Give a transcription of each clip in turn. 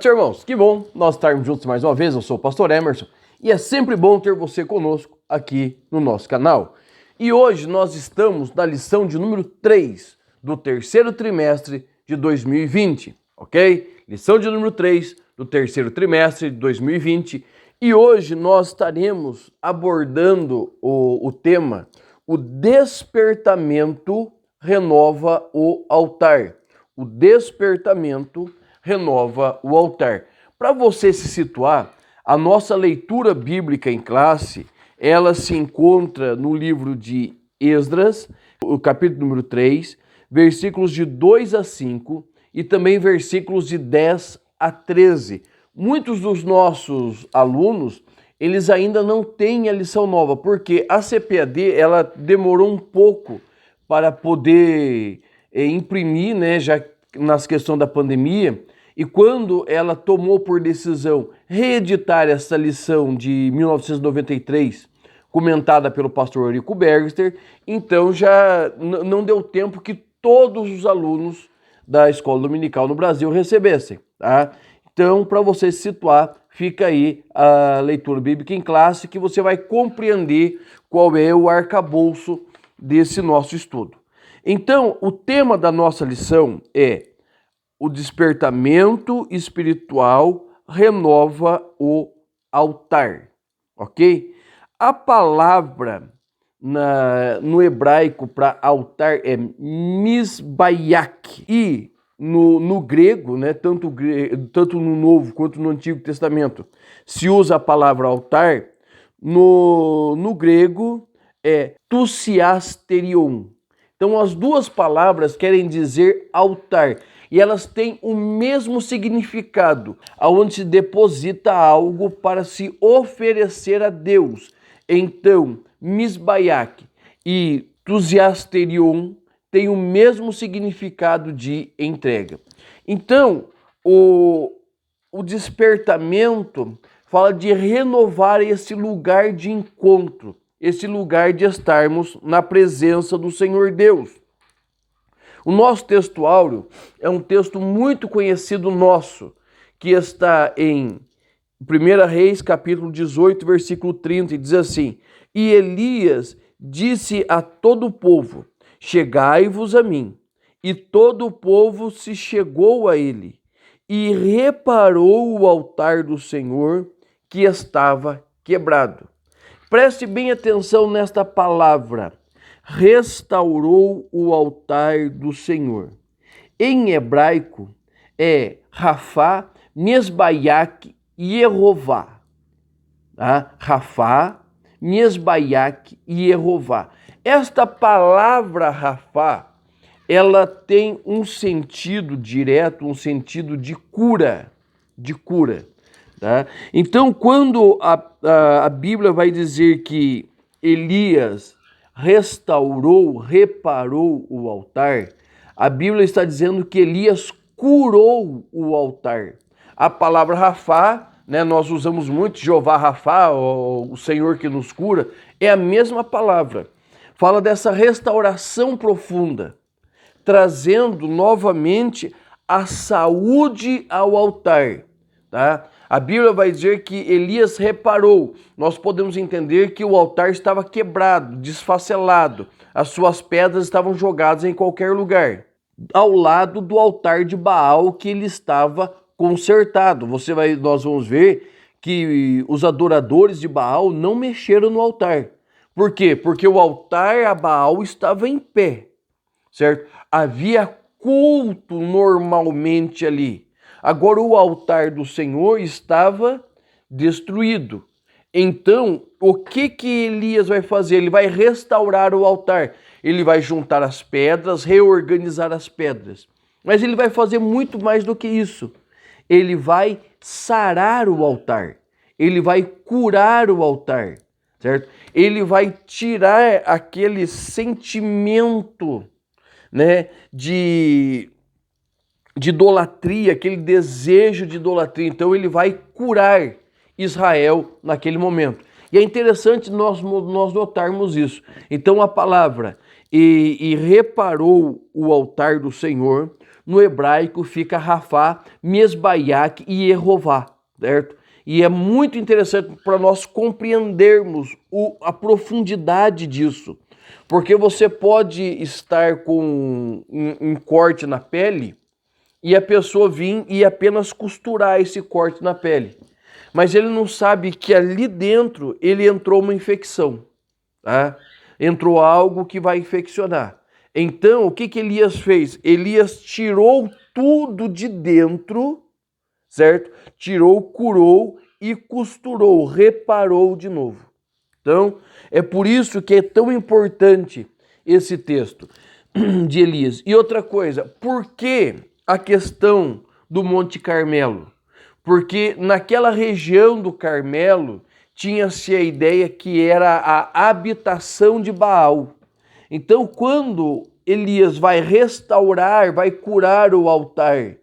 Irmãos, que bom nós estarmos juntos mais uma vez. Eu sou o pastor Emerson e é sempre bom ter você conosco aqui no nosso canal. E hoje nós estamos na lição de número 3 do terceiro trimestre de 2020, ok? Lição de número 3 do terceiro trimestre de 2020. E hoje nós estaremos abordando o tema: o despertamento renova o altar. O despertamento renova o altar. Para você se situar, a nossa leitura bíblica em classe, ela se encontra no livro de Esdras, o capítulo número 3, versículos de 2 a 5 e também versículos de 10 a 13. Muitos dos nossos alunos, eles ainda não têm a lição nova, porque a CPAD, ela demorou um pouco para poder imprimir, né, já nas questões da pandemia, e quando ela tomou por decisão reeditar essa lição de 1993, comentada pelo pastor Eurico Bergster, então já não deu tempo que todos os alunos da escola dominical no Brasil recebessem, tá? Então, para você se situar, fica aí a leitura bíblica em classe, que você vai compreender qual é o arcabouço desse nosso estudo. Então, o tema da nossa lição é: o despertamento espiritual renova o altar, ok? A palavra no hebraico para altar é misbaiak, e no grego, né, tanto no Novo quanto no Antigo Testamento, se usa a palavra altar. No grego é tusiasterion. Então as duas palavras querem dizer altar e elas têm o mesmo significado, aonde se deposita algo para se oferecer a Deus. Então, misbaiak e tusiasterion tem o mesmo significado de entrega. Então, o despertamento fala de renovar esse lugar de encontro, esse lugar de estarmos na presença do Senhor Deus. O nosso texto áureo é um texto muito conhecido nosso, que está em 1 Reis, capítulo 18, versículo 30, e diz assim: E Elias disse a todo o povo: Chegai-vos a mim. E todo o povo se chegou a ele, e reparou o altar do Senhor, que estava quebrado. Preste bem atenção nesta palavra: restaurou o altar do Senhor. Em hebraico é Rafá, Mesbaiak e Yehová. Tá? Rafá, Mesbaiak e Yehová. Esta palavra Rafá, ela tem um sentido direto, um sentido de cura, Tá? Então, quando a Bíblia vai dizer que Elias reparou o altar, a Bíblia está dizendo que Elias curou o altar. A palavra Rafá, né, nós usamos muito, Jeová Rafá, o Senhor que nos cura, é a mesma palavra. Fala dessa restauração profunda, trazendo novamente a saúde ao altar, tá? A Bíblia vai dizer que Elias reparou. Nós podemos entender que o altar estava quebrado, desfacelado. As suas pedras estavam jogadas em qualquer lugar, ao lado do altar de Baal que ele estava consertado. Nós vamos ver que os adoradores de Baal não mexeram no altar. Por quê? Porque o altar a Baal estava em pé, certo? Havia culto normalmente ali. Agora o altar do Senhor estava destruído. Então, o que Elias vai fazer? Ele vai restaurar o altar. Ele vai juntar as pedras, reorganizar as pedras. Mas ele vai fazer muito mais do que isso. Ele vai sarar o altar. Ele vai curar o altar, certo? Ele vai tirar aquele sentimento, né, de idolatria, aquele desejo de idolatria. Então ele vai curar Israel naquele momento. E é interessante nós notarmos isso. Então a palavra e reparou o altar do Senhor, no hebraico fica Rafá, Mesbaiac e Yehová, certo? E é muito interessante para nós compreendermos a profundidade disso. Porque você pode estar com um corte na pele e a pessoa vir e apenas costurar esse corte na pele. Mas ele não sabe que ali dentro ele entrou uma infecção, tá? Entrou algo que vai infeccionar. Então, o que Elias fez? Elias tirou tudo de dentro, certo? Tirou, curou e costurou, reparou de novo. Então, é por isso que é tão importante esse texto de Elias. E outra coisa, por que a questão do Monte Carmelo? Porque naquela região do Carmelo tinha-se a ideia que era a habitação de Baal. Então, quando Elias vai restaurar, vai curar o altar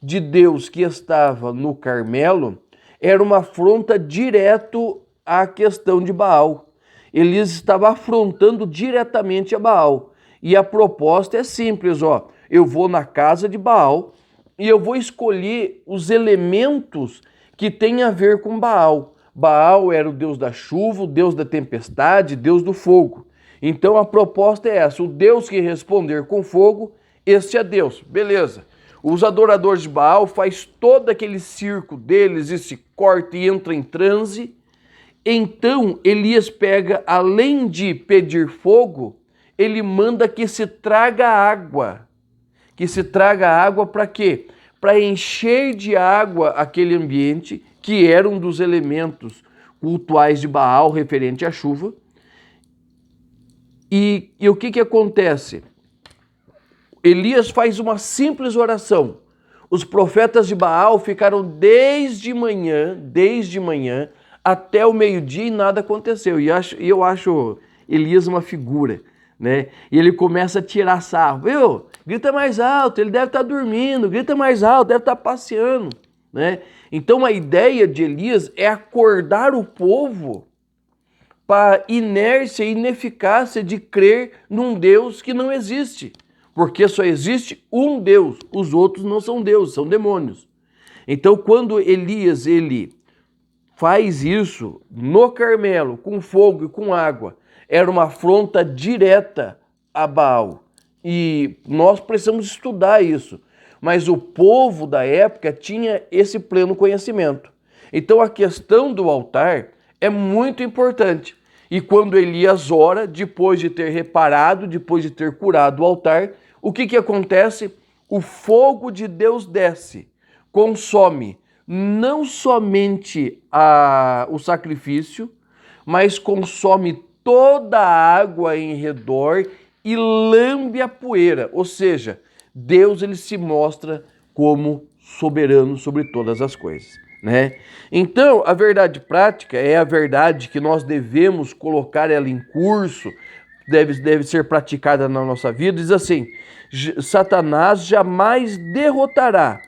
de Deus que estava no Carmelo, era uma afronta direto à questão de Baal. Elias estava afrontando diretamente a Baal. E a proposta é simples, ó. Eu vou na casa de Baal e eu vou escolher os elementos que têm a ver com Baal. Baal era o deus da chuva, o deus da tempestade, deus do fogo. Então a proposta é essa, o Deus que responder com fogo, este é Deus. Beleza. Os adoradores de Baal faz todo aquele circo deles, esse corte e entra em transe. Então Elias pega, além de pedir fogo, ele manda que se traga água. Que se traga água para quê? Para encher de água aquele ambiente, que era um dos elementos cultuais de Baal, referente à chuva. E o que acontece? Elias faz uma simples oração. Os profetas de Baal ficaram desde manhã até o meio-dia e nada aconteceu. E eu acho Elias uma figura, né? E ele começa a tirar sarro. Viu? Grita mais alto, ele deve estar dormindo. Grita mais alto, deve estar passeando, né? Então a ideia de Elias é acordar o povo para a inércia e ineficácia de crer num Deus que não existe. Porque só existe um Deus, os outros não são deuses, são demônios. Então quando Elias ele faz isso no Carmelo, com fogo e com água, era uma afronta direta a Baal. E nós precisamos estudar isso. Mas o povo da época tinha esse pleno conhecimento. Então a questão do altar é muito importante. E quando Elias ora, depois de ter reparado, depois de ter curado o altar, o que acontece? O fogo de Deus desce, consome não somente o sacrifício, mas consome toda a água em redor e lambe a poeira. Ou seja, Deus ele se mostra como soberano sobre todas as coisas, né? Então, a verdade prática é a verdade que nós devemos colocar ela em curso, deve ser praticada na nossa vida. Diz assim: Satanás jamais derrotará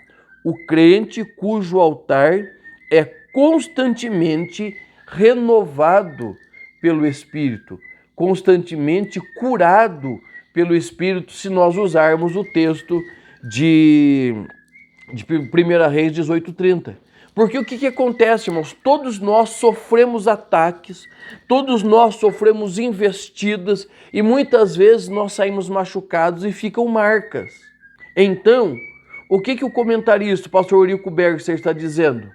o crente cujo altar é constantemente renovado pelo Espírito, constantemente curado pelo Espírito, se nós usarmos o texto de 1 Reis 18:30. Porque o que acontece, irmãos? Todos nós sofremos ataques, todos nós sofremos investidas e muitas vezes nós saímos machucados e ficam marcas. Então, o que o comentarista, o pastor Eurico Bergster, está dizendo?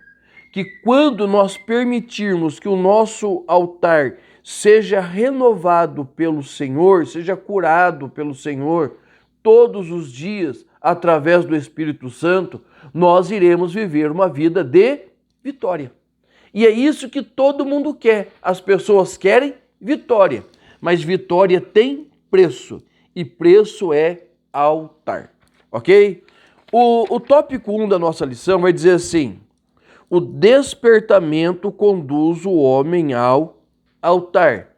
Que quando nós permitirmos que o nosso altar seja renovado pelo Senhor, seja curado pelo Senhor todos os dias através do Espírito Santo, nós iremos viver uma vida de vitória. E é isso que todo mundo quer. As pessoas querem vitória, mas vitória tem preço e preço é altar, ok? O tópico 1 da nossa lição vai dizer assim: o despertamento conduz o homem ao altar.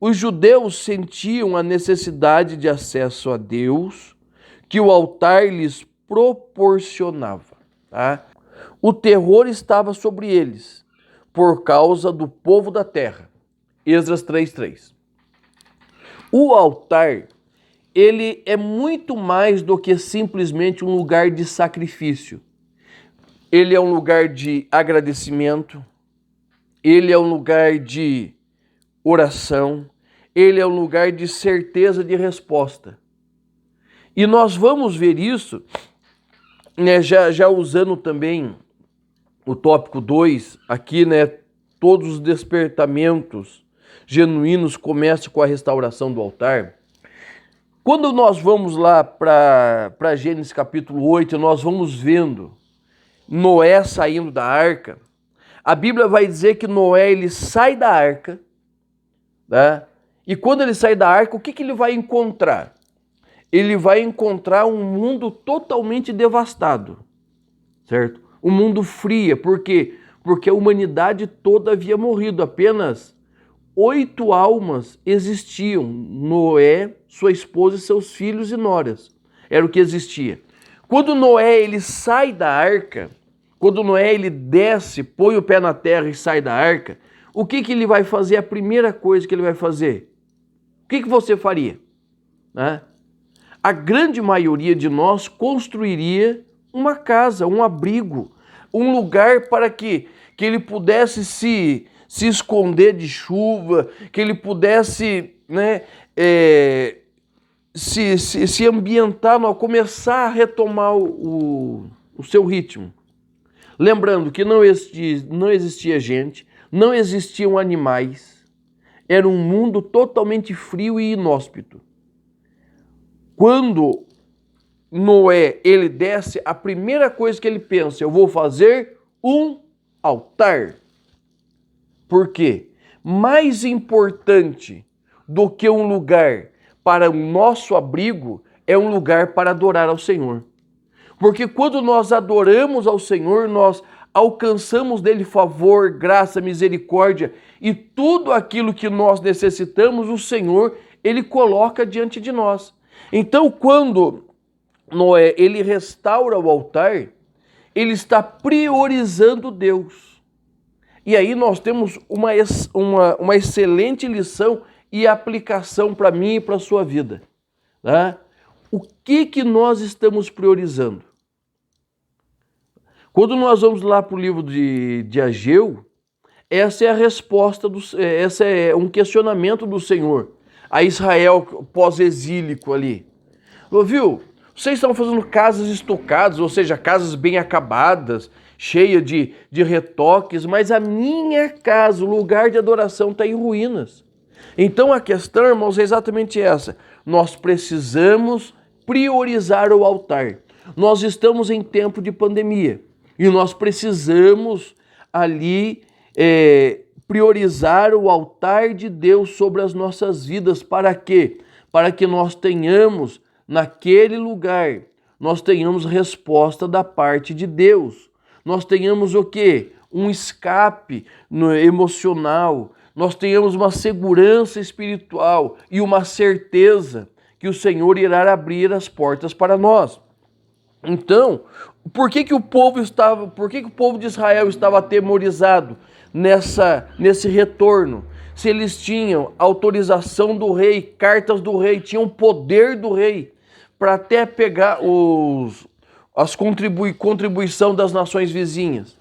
Os judeus sentiam a necessidade de acesso a Deus que o altar lhes proporcionava. Tá? O terror estava sobre eles por causa do povo da terra. Esdras 3:3. O altar, ele é muito mais do que simplesmente um lugar de sacrifício. Ele é um lugar de agradecimento, ele é um lugar de oração, ele é um lugar de certeza de resposta. E nós vamos ver isso, né, já usando também o tópico 2, aqui, né, todos os despertamentos genuínos começam com a restauração do altar. Quando nós vamos lá para Gênesis capítulo 8, nós vamos vendo Noé saindo da arca. A Bíblia vai dizer que Noé ele sai da arca, né? E quando ele sai da arca, o que ele vai encontrar? Ele vai encontrar um mundo totalmente devastado, certo? Um mundo frio. Por quê? Porque a humanidade toda havia morrido. Apenas 8 almas existiam. Noé, sua esposa e seus filhos e noras. Era o que existia. Quando Noé ele sai da arca, quando Noé ele desce, põe o pé na terra e sai da arca, o que ele vai fazer? A primeira coisa que ele vai fazer. O que você faria? Né? A grande maioria de nós construiria uma casa, um abrigo, um lugar para que ele pudesse se esconder de chuva, que ele pudesse, né, se ambientar, começar a retomar o seu ritmo. Lembrando que não existia gente, não existiam animais, era um mundo totalmente frio e inóspito. Quando Noé ele desce, a primeira coisa que ele pensa, eu vou fazer um altar. Por quê? Mais importante do que um lugar para o nosso abrigo é um lugar para adorar ao Senhor. Porque quando nós adoramos ao Senhor, nós alcançamos dele favor, graça, misericórdia e tudo aquilo que nós necessitamos, o Senhor, ele coloca diante de nós. Então, quando Noé ele restaura o altar, ele está priorizando Deus. E aí nós temos uma excelente lição e aplicação para mim e para a sua vida. Né? O que nós estamos priorizando? Quando nós vamos lá para o livro de Ageu, essa é a resposta, essa é um questionamento do Senhor a Israel pós-exílico ali. Viu? Vocês estão fazendo casas estocadas, ou seja, casas bem acabadas, cheias de retoques, mas a minha casa, o lugar de adoração está em ruínas. Então a questão, irmãos, é exatamente essa. Nós precisamos priorizar o altar. Nós estamos em tempo de pandemia e nós precisamos ali priorizar o altar de Deus sobre as nossas vidas. Para quê? Para que nós tenhamos naquele lugar, nós tenhamos resposta da parte de Deus. Nós tenhamos o quê? Um escape emocional. Nós tenhamos uma segurança espiritual e uma certeza que o Senhor irá abrir as portas para nós. Então, por que o povo de Israel estava atemorizado nesse retorno? Se eles tinham autorização do rei, cartas do rei, tinham poder do rei para até pegar as contribuição das nações vizinhas.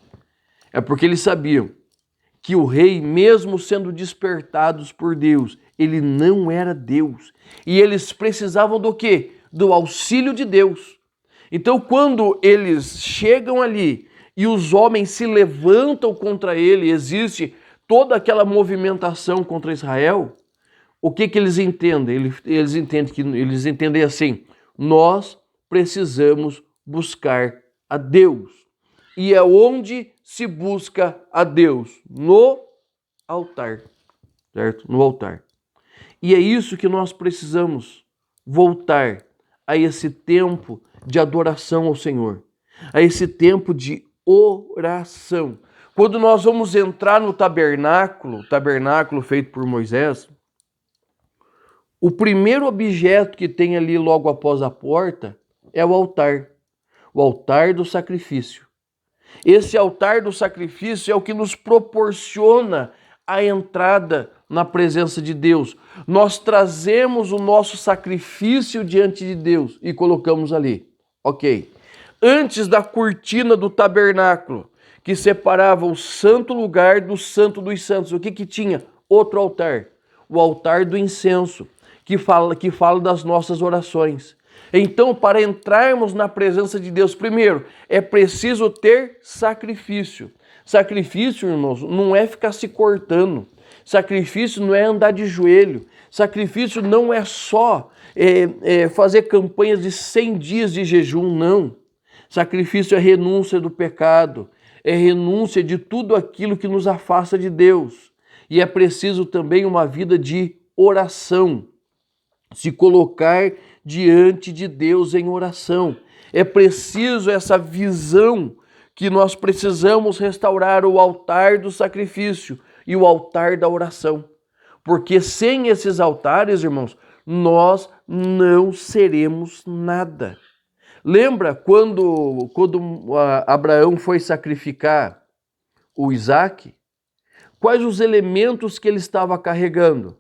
É porque eles sabiam que o rei, mesmo sendo despertados por Deus, ele não era Deus. E eles precisavam do quê? Do auxílio de Deus. Então, quando eles chegam ali e os homens se levantam contra ele, existe toda aquela movimentação contra Israel, o que eles entendem? Eles entendem assim: nós precisamos buscar a Deus. E é onde se busca a Deus? No altar, certo? No altar. E é isso que nós precisamos voltar a esse tempo de adoração ao Senhor, a esse tempo de oração. Quando nós vamos entrar no tabernáculo feito por Moisés, o primeiro objeto que tem ali logo após a porta é o altar do sacrifício. Esse altar do sacrifício é o que nos proporciona a entrada na presença de Deus. Nós trazemos o nosso sacrifício diante de Deus e colocamos ali. Ok. Antes da cortina do tabernáculo, que separava o santo lugar do santo dos santos, o que tinha? Outro altar. O altar do incenso, que fala das nossas orações. Então, para entrarmos na presença de Deus, primeiro, é preciso ter sacrifício. Sacrifício, irmãos, não é ficar se cortando. Sacrifício não é andar de joelho. Sacrifício não é só fazer campanhas de 100 dias de jejum, não. Sacrifício é renúncia do pecado, é renúncia de tudo aquilo que nos afasta de Deus. E é preciso também uma vida de oração, se colocar diante de Deus em oração. É preciso essa visão que nós precisamos restaurar o altar do sacrifício e o altar da oração. Porque sem esses altares, irmãos, nós não seremos nada. Lembra quando Abraão foi sacrificar o Isaque? Quais os elementos que ele estava carregando?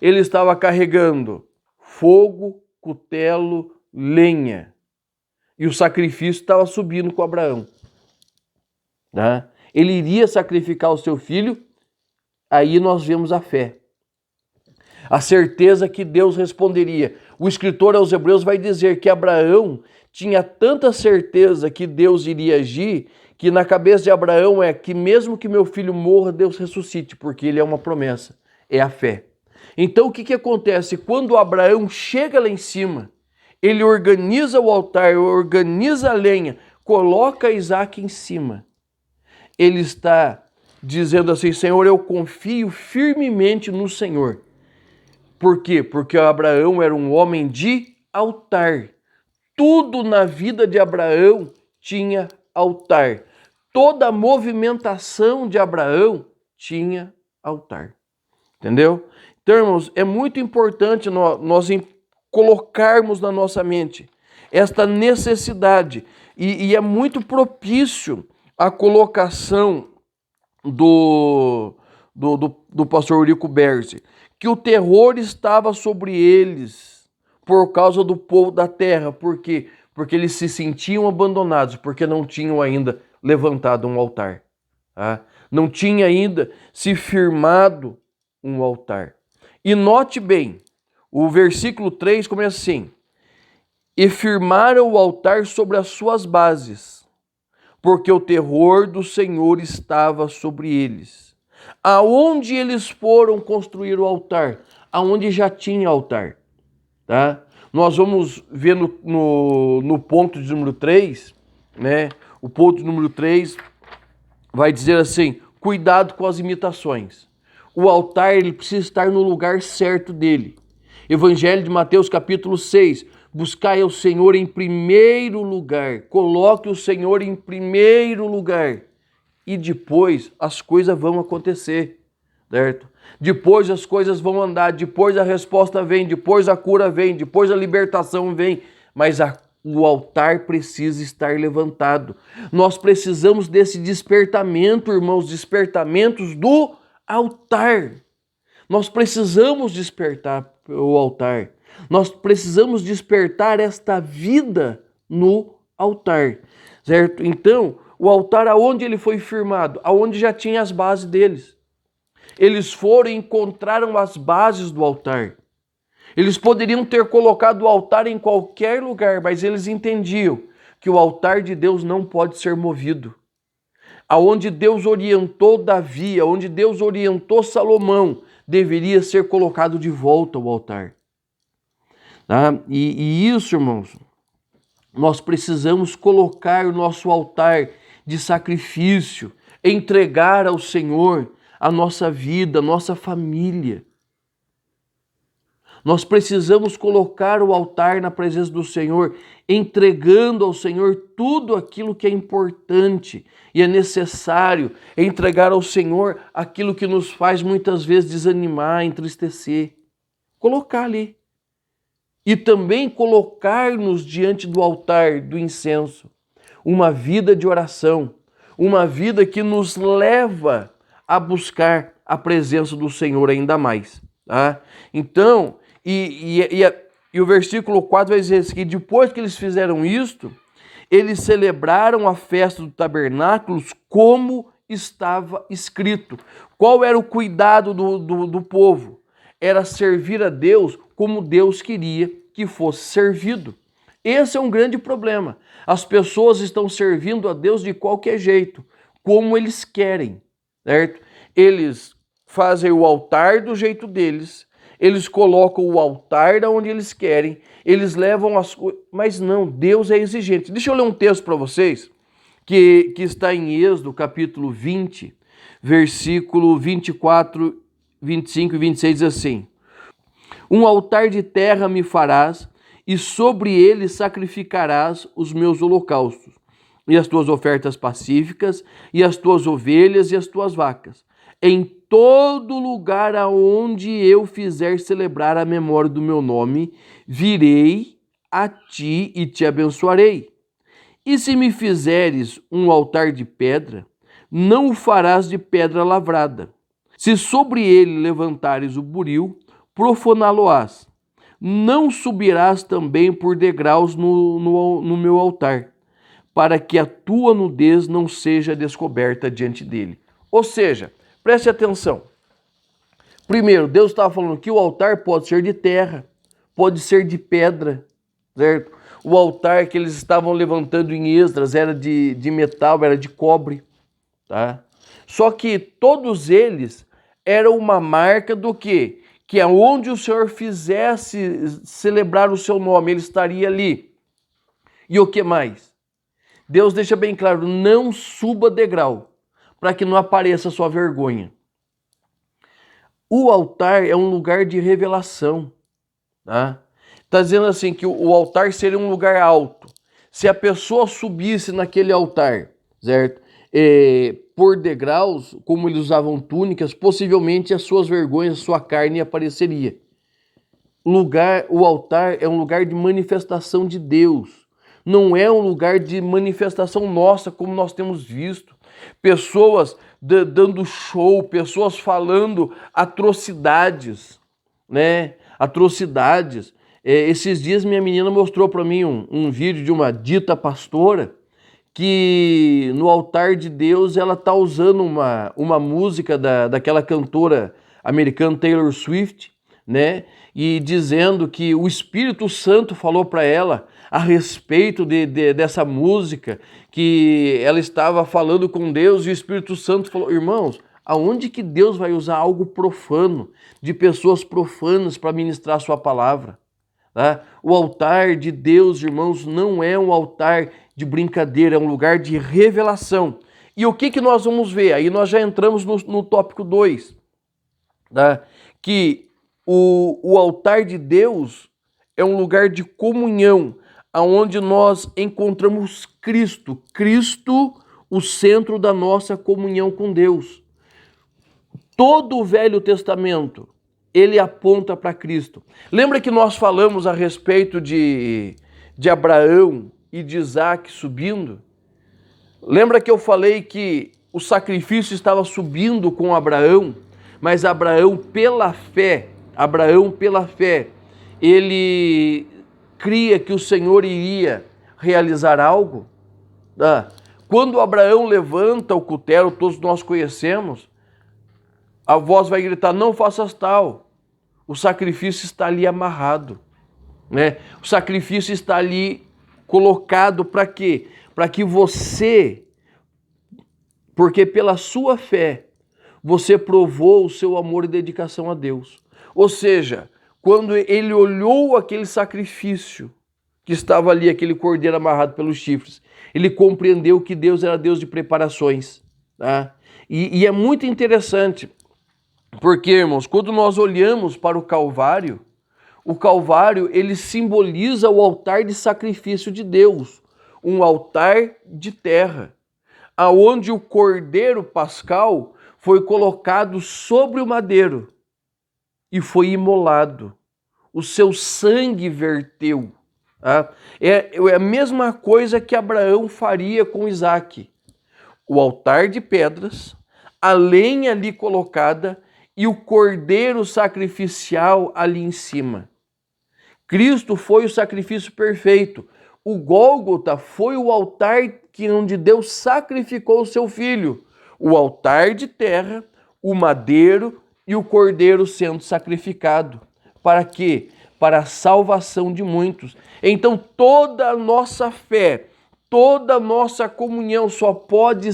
Ele estava carregando fogo, cutelo, lenha. E o sacrifício estava subindo com Abraão. Tá? Ele iria sacrificar o seu filho, aí nós vemos a fé. A certeza que Deus responderia. O escritor aos Hebreus vai dizer que Abraão tinha tanta certeza que Deus iria agir, que na cabeça de Abraão é que mesmo que meu filho morra, Deus ressuscite, porque ele é uma promessa, é a fé. Então o que acontece? Quando Abraão chega lá em cima, ele organiza o altar, organiza a lenha, coloca Isaque em cima. Ele está dizendo assim, Senhor, eu confio firmemente no Senhor. Por quê? Porque Abraão era um homem de altar. Tudo na vida de Abraão tinha altar. Toda a movimentação de Abraão tinha altar. Entendeu? Então, irmãos, é muito importante nós colocarmos na nossa mente esta necessidade. E é muito propício a colocação do pastor Eurico Berzi, que o terror estava sobre eles por causa do povo da terra. Por quê? Porque eles se sentiam abandonados, porque não tinham ainda levantado um altar. Tá? Não tinha ainda se firmado um altar. E note bem, o versículo 3 começa assim: e firmaram o altar sobre as suas bases, porque o terror do Senhor estava sobre eles. Aonde eles foram construir o altar? Aonde já tinha altar. Tá? Nós vamos ver no ponto de número 3, né? O ponto de número 3 vai dizer assim: cuidado com as imitações. O altar ele precisa estar no lugar certo dele. Evangelho de Mateus capítulo 6. Buscai ao Senhor em primeiro lugar. Coloque o Senhor em primeiro lugar. E depois as coisas vão acontecer. Certo? Depois as coisas vão andar. Depois a resposta vem. Depois a cura vem. Depois a libertação vem. Mas o altar precisa estar levantado. Nós precisamos desse despertamento, irmãos. Despertamentos do altar. Nós precisamos despertar o altar. Nós precisamos despertar esta vida no altar, certo? Então, o altar aonde ele foi firmado? Aonde já tinha as bases deles. Eles foram e encontraram as bases do altar. Eles poderiam ter colocado o altar em qualquer lugar, mas eles entendiam que o altar de Deus não pode ser movido. Aonde Deus orientou Davi, aonde Deus orientou Salomão, deveria ser colocado de volta o altar. Tá? E isso, irmãos, nós precisamos colocar o nosso altar de sacrifício, entregar ao Senhor a nossa vida, a nossa família. Nós precisamos colocar o altar na presença do Senhor, entregando ao Senhor tudo aquilo que é importante e é necessário, entregar ao Senhor aquilo que nos faz muitas vezes desanimar, entristecer. Colocar ali. E também colocar-nos diante do altar do incenso. Uma vida de oração, uma vida que nos leva a buscar a presença do Senhor ainda mais. Tá? Então, e o versículo 4 vai dizer que depois que eles fizeram isto, eles celebraram a festa do tabernáculos como estava escrito. Qual era o cuidado do povo? Era servir a Deus como Deus queria que fosse servido. Esse é um grande problema. As pessoas estão servindo a Deus de qualquer jeito, como eles querem, certo? Eles fazem o altar do jeito deles, eles colocam o altar onde eles querem, eles levam as coisas, mas não, Deus é exigente. Deixa eu ler um texto para vocês, que está em Êxodo, capítulo 20, versículo 24, 25 e 26, diz assim: um altar de terra me farás, e sobre ele sacrificarás os meus holocaustos, e as tuas ofertas pacíficas, e as tuas ovelhas e as tuas vacas. Em todo lugar aonde eu fizer celebrar a memória do meu nome, virei a ti e te abençoarei. E se me fizeres um altar de pedra, não o farás de pedra lavrada. Se sobre ele levantares o buril, profaná-lo-ás. Não subirás também por degraus no meu altar, para que a tua nudez não seja descoberta diante dele. Ou seja, preste atenção. Primeiro, Deus estava falando que o altar pode ser de terra, pode ser de pedra, certo? O altar que eles estavam levantando em Esdras era de metal, era de cobre, tá? Só que todos eles eram uma marca do quê? Que aonde o Senhor fizesse celebrar o seu nome, ele estaria ali. E o que mais? Deus deixa bem claro, não suba degrau, para que não apareça sua vergonha. O altar é um lugar de revelação. Tá? Está dizendo assim que o altar seria um lugar alto. Se a pessoa subisse naquele altar, certo? Por degraus, como eles usavam túnicas, possivelmente as suas vergonhas, sua carne apareceria. O altar é um lugar de manifestação de Deus. Não é um lugar de manifestação nossa, como nós temos visto. Pessoas dando show, pessoas falando atrocidades, né? Atrocidades. Esses dias minha menina mostrou para mim um vídeo de uma dita pastora que no altar de Deus ela está usando uma música daquela cantora americana Taylor Swift, né? E dizendo que o Espírito Santo falou para ela a respeito dessa música, que ela estava falando com Deus e o Espírito Santo falou: irmãos, aonde que Deus vai usar algo profano, de pessoas profanas para ministrar a sua palavra? Tá? O altar de Deus, irmãos, não é um altar de brincadeira, é um lugar de revelação. E o que nós vamos ver? Aí nós já entramos no tópico 2, tá? Que o altar de Deus é um lugar de comunhão, onde nós encontramos Cristo, o centro da nossa comunhão com Deus. Todo o Velho Testamento, ele aponta para Cristo. Lembra que nós falamos a respeito de Abraão e de Isaac subindo? Lembra que eu falei que o sacrifício estava subindo com Abraão, mas Abraão pela fé, ele cria que o Senhor iria realizar algo? Quando Abraão levanta o cutelo, todos nós conhecemos, a voz vai gritar: não faças tal. O sacrifício está ali amarrado, né? O sacrifício está ali colocado para quê? Para que você, porque pela sua fé, você provou o seu amor e dedicação a Deus. Ou seja, quando ele olhou aquele sacrifício que estava ali, aquele cordeiro amarrado pelos chifres, ele compreendeu que Deus era Deus de preparações. Tá? E é muito interessante, porque, irmãos, quando nós olhamos para o Calvário ele simboliza o altar de sacrifício de Deus, um altar de terra, aonde o cordeiro pascal foi colocado sobre o madeiro e foi imolado. O seu sangue verteu. Tá? É a mesma coisa que Abraão faria com Isaac. O altar de pedras, a lenha ali colocada e o cordeiro sacrificial ali em cima. Cristo foi o sacrifício perfeito. O Gólgota foi o altar onde Deus sacrificou o seu filho. O altar de terra, o madeiro e o cordeiro sendo sacrificado. Para quê? Para a salvação de muitos. Então toda a nossa fé, toda a nossa comunhão só pode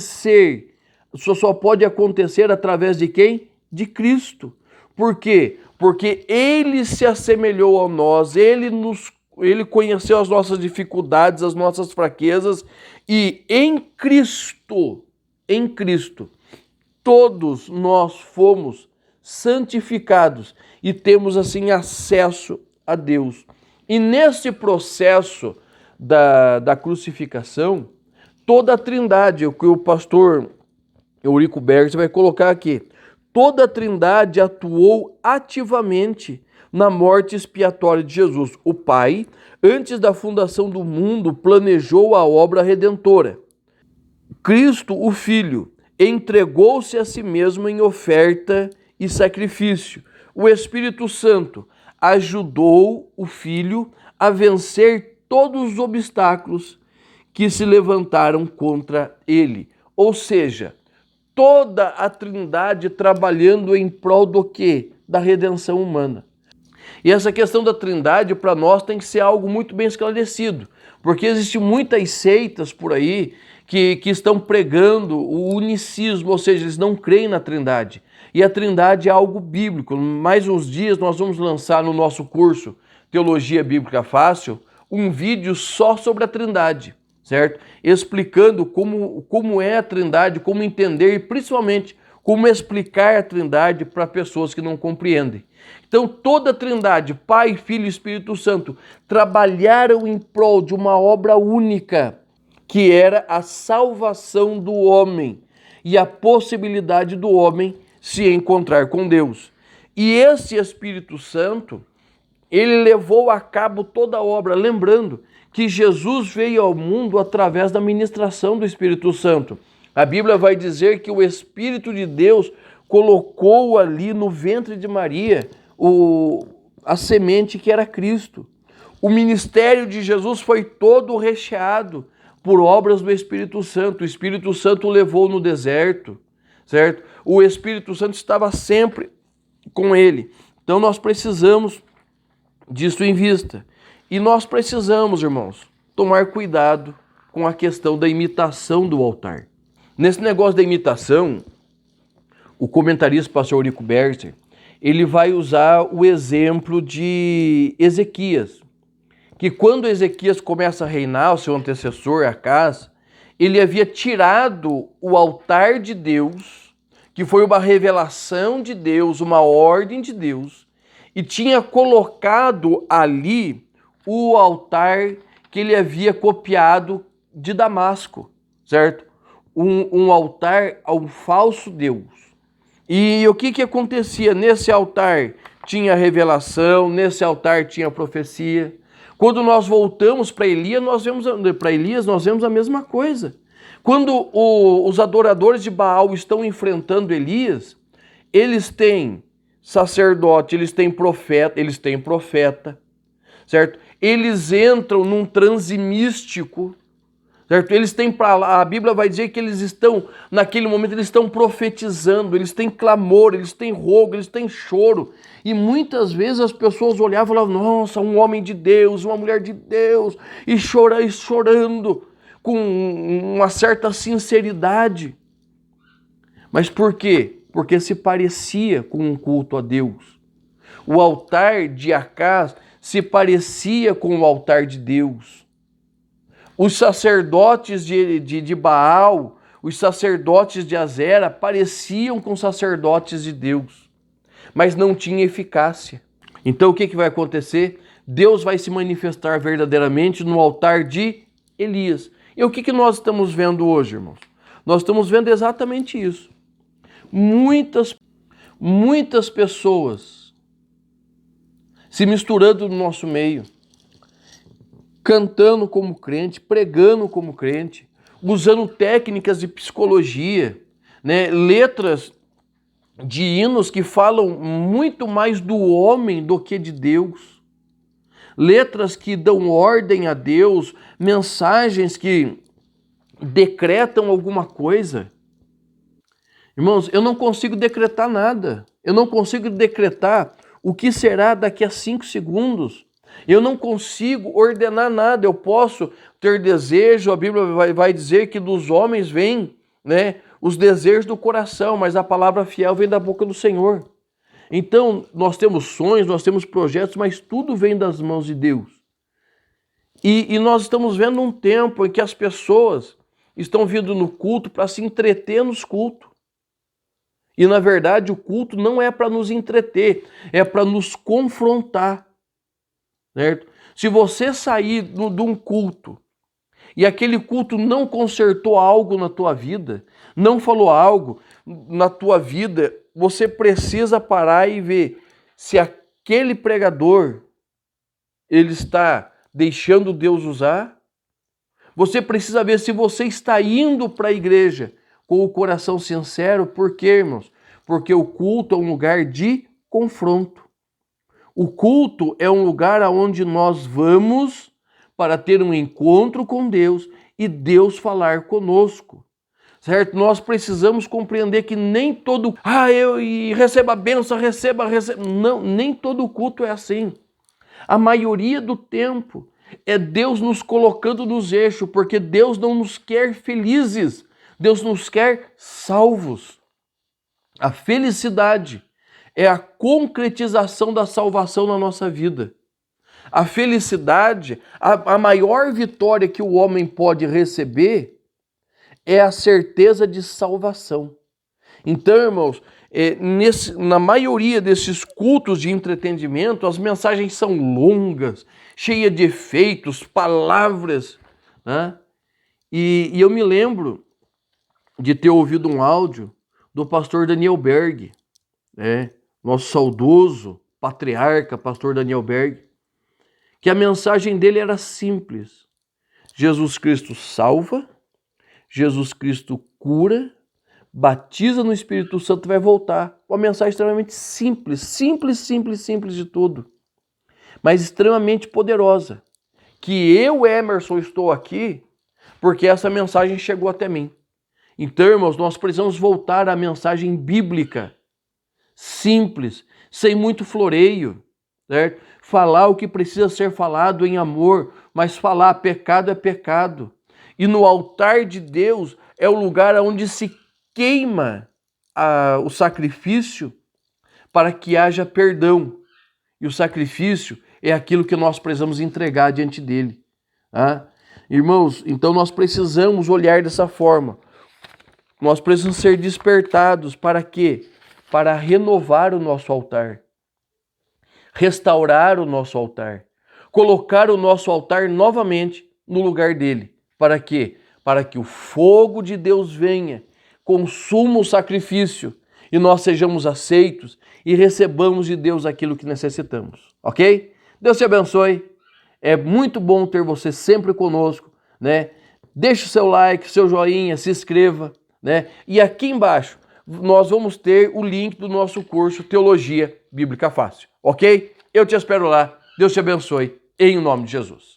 acontecer através de quem? De Cristo. Por quê? Porque Ele se assemelhou a nós, Ele conheceu as nossas dificuldades, as nossas fraquezas, e em Cristo, todos nós fomos santificados e temos assim acesso a Deus. E nesse processo da crucificação, toda a Trindade, o que o pastor Eurico Bergs vai colocar aqui, toda a Trindade atuou ativamente na morte expiatória de Jesus. O Pai, antes da fundação do mundo, planejou a obra redentora. Cristo, o Filho, entregou-se a si mesmo em oferta e sacrifício. O Espírito Santo ajudou o Filho a vencer todos os obstáculos que se levantaram contra ele. Ou seja, toda a Trindade trabalhando em prol do quê? Da redenção humana. E essa questão da Trindade para nós tem que ser algo muito bem esclarecido, porque existem muitas seitas por aí que estão pregando o unicismo, ou seja, eles não creem na Trindade. E a Trindade é algo bíblico. Mais uns dias nós vamos lançar no nosso curso Teologia Bíblica Fácil um vídeo só sobre a Trindade, certo? Explicando como é a Trindade, como entender e principalmente como explicar a Trindade para pessoas que não compreendem. Então toda a Trindade, Pai, Filho e Espírito Santo, trabalharam em prol de uma obra única, que era a salvação do homem e a possibilidade do homem se encontrar com Deus. E esse Espírito Santo, ele levou a cabo toda a obra, lembrando que Jesus veio ao mundo através da ministração do Espírito Santo. A Bíblia vai dizer que o Espírito de Deus colocou ali no ventre de Maria a semente que era Cristo. O ministério de Jesus foi todo recheado por obras do Espírito Santo. O Espírito Santo o levou no deserto, certo? O Espírito Santo estava sempre com ele. Então nós precisamos disso em vista. E nós precisamos, irmãos, tomar cuidado com a questão da imitação do altar. Nesse negócio da imitação, o comentarista pastor Eurico Bergs, ele vai usar o exemplo de Ezequias, que quando Ezequias começa a reinar, o seu antecessor, Acás, ele havia tirado o altar de Deus, que foi uma revelação de Deus, uma ordem de Deus, e tinha colocado ali o altar que ele havia copiado de Damasco, certo? Um altar a um falso Deus. E o que acontecia? Nesse altar tinha revelação, nesse altar tinha profecia. Quando nós voltamos para Elias, nós vemos a mesma coisa. Quando os adoradores de Baal estão enfrentando Elias, eles têm sacerdote, eles têm profeta, certo? Eles entram num transe místico, certo? Eles têm a Bíblia vai dizer que eles estão, naquele momento, eles estão profetizando, eles têm clamor, eles têm rogo, eles têm choro. E muitas vezes as pessoas olhavam e falavam, nossa, um homem de Deus, uma mulher de Deus, e chorando com uma certa sinceridade. Mas por quê? Porque se parecia com um culto a Deus. O altar de Acás se parecia com o altar de Deus. Os sacerdotes de Baal, os sacerdotes de Azera pareciam com sacerdotes de Deus, mas não tinha eficácia. Então o que vai acontecer? Deus vai se manifestar verdadeiramente no altar de Elias. E o que nós estamos vendo hoje, irmãos? Nós estamos vendo exatamente isso. Muitas pessoas se misturando no nosso meio, cantando como crente, pregando como crente, usando técnicas de psicologia, né? Letras de hinos que falam muito mais do homem do que de Deus. Letras que dão ordem a Deus, mensagens que decretam alguma coisa. Irmãos, eu não consigo decretar nada. Eu não consigo decretar o que será daqui a 5 segundos. Eu não consigo ordenar nada. Eu posso ter desejo, a Bíblia vai dizer que dos homens vêm, né, os desejos do coração, mas a palavra fiel vem da boca do Senhor. Então, nós temos sonhos, nós temos projetos, mas tudo vem das mãos de Deus. E nós estamos vendo um tempo em que as pessoas estão vindo no culto para se entreter nos cultos. E, na verdade, o culto não é para nos entreter, é para nos confrontar. Certo? Se você sair de um culto e aquele culto não consertou algo na tua vida, não falou algo na tua vida, você precisa parar e ver se aquele pregador ele está deixando Deus usar. Você precisa ver se você está indo para a igreja com o coração sincero. Por quê, irmãos? Porque o culto é um lugar de confronto. O culto é um lugar aonde nós vamos para ter um encontro com Deus e Deus falar conosco. Certo? Nós precisamos compreender que nem todo... receba a bênção, receba... Não, nem todo culto é assim. A maioria do tempo é Deus nos colocando nos eixos, porque Deus não nos quer felizes, Deus nos quer salvos. A felicidade é a concretização da salvação na nossa vida. A felicidade, a maior vitória que o homem pode receber é a certeza de salvação. Então, irmãos, na maioria desses cultos de entretenimento, as mensagens são longas, cheias de efeitos, palavras, né? E eu me lembro de ter ouvido um áudio do pastor Daniel Berg, né? Nosso saudoso patriarca, pastor Daniel Berg, que a mensagem dele era simples. Jesus Cristo salva, Jesus Cristo cura, batiza no Espírito Santo e vai voltar. Uma mensagem extremamente simples, simples de tudo, mas extremamente poderosa. Que eu, Emerson, estou aqui porque essa mensagem chegou até mim. Então, irmãos, nós precisamos voltar à mensagem bíblica, simples, sem muito floreio, certo? Falar o que precisa ser falado em amor, mas falar pecado é pecado. E no altar de Deus é o lugar onde se queima o sacrifício para que haja perdão. E o sacrifício é aquilo que nós precisamos entregar diante dele. Tá? Irmãos, então nós precisamos olhar dessa forma. Nós precisamos ser despertados para quê? Para renovar o nosso altar. Restaurar o nosso altar. Colocar o nosso altar novamente no lugar dele. Para quê? Para que o fogo de Deus venha, consuma o sacrifício e nós sejamos aceitos e recebamos de Deus aquilo que necessitamos. Ok? Deus te abençoe. É muito bom ter você sempre conosco, né? Deixe o seu like, seu joinha, se inscreva, né? E aqui embaixo nós vamos ter o link do nosso curso Teologia Bíblica Fácil. Ok? Eu te espero lá. Deus te abençoe. Em nome de Jesus.